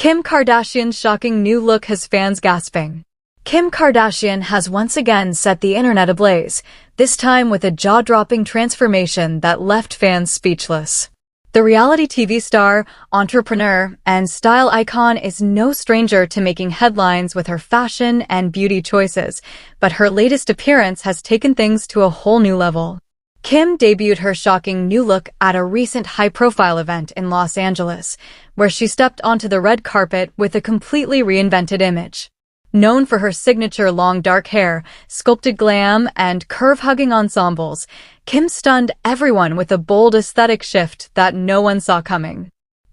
Kim Kardashian's shocking new look has fans gasping. Kim Kardashian has once again set the internet ablaze, this time with a jaw-dropping transformation that left fans speechless. The reality TV star, entrepreneur, and style icon is no stranger to making headlines with her fashion and beauty choices, but her latest appearance has taken things to a whole new level. Kim debuted her shocking new look at a recent high-profile event in Los Angeles, where she stepped onto the red carpet with a completely reinvented image. Known for her signature long dark hair, sculpted glam, and curve-hugging ensembles, Kim stunned everyone with a bold aesthetic shift that no one saw coming.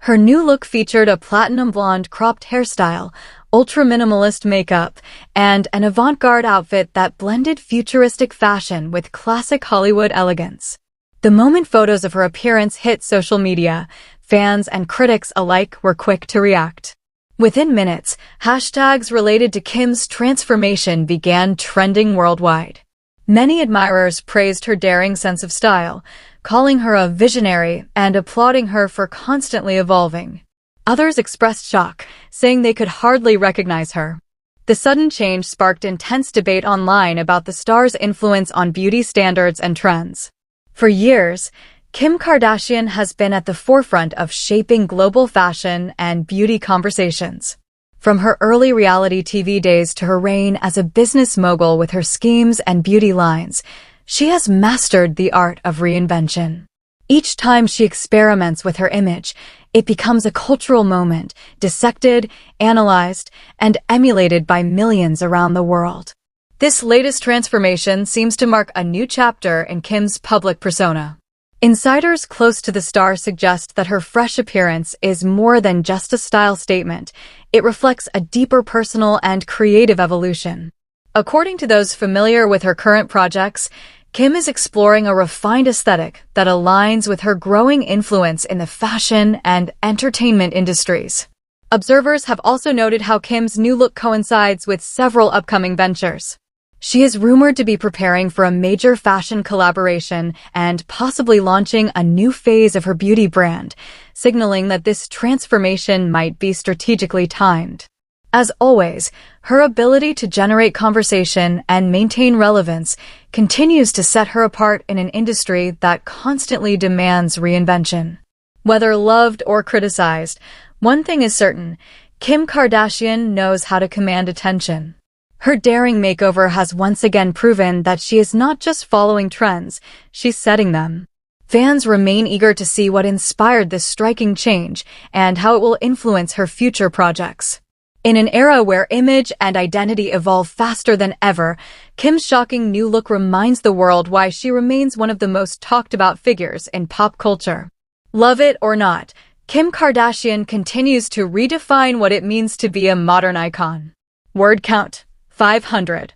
Her new look featured a platinum blonde cropped hairstyle, ultra-minimalist makeup, and an avant-garde outfit that blended futuristic fashion with classic Hollywood elegance. The moment photos of her appearance hit social media, fans and critics alike were quick to react. Within minutes, hashtags related to Kim's transformation began trending worldwide. Many admirers praised her daring sense of style, calling her a visionary and applauding her for constantly evolving. Others expressed shock, saying they could hardly recognize her. The sudden change sparked intense debate online about the star's influence on beauty standards and trends. For years, Kim Kardashian has been at the forefront of shaping global fashion and beauty conversations. From her early reality TV days to her reign as a business mogul with her schemes and beauty lines, she has mastered the art of reinvention. Each time she experiments with her image, it becomes a cultural moment, dissected, analyzed, and emulated by millions around the world. This latest transformation seems to mark a new chapter in Kim's public persona. Insiders close to the star suggest that her fresh appearance is more than just a style statement. It reflects a deeper personal and creative evolution. According to those familiar with her current projects, Kim is exploring a refined aesthetic that aligns with her growing influence in the fashion and entertainment industries. Observers have also noted how Kim's new look coincides with several upcoming ventures. She is rumored to be preparing for a major fashion collaboration and possibly launching a new phase of her beauty brand, signaling that this transformation might be strategically timed. As always, her ability to generate conversation and maintain relevance continues to set her apart in an industry that constantly demands reinvention. Whether loved or criticized, one thing is certain: Kim Kardashian knows how to command attention. Her daring makeover has once again proven that she is not just following trends, she's setting them. Fans remain eager to see what inspired this striking change and how it will influence her future projects. In an era where image and identity evolve faster than ever, Kim's shocking new look reminds the world why she remains one of the most talked about figures in pop culture. Love it or not, Kim Kardashian continues to redefine what it means to be a modern icon. Word count: 500.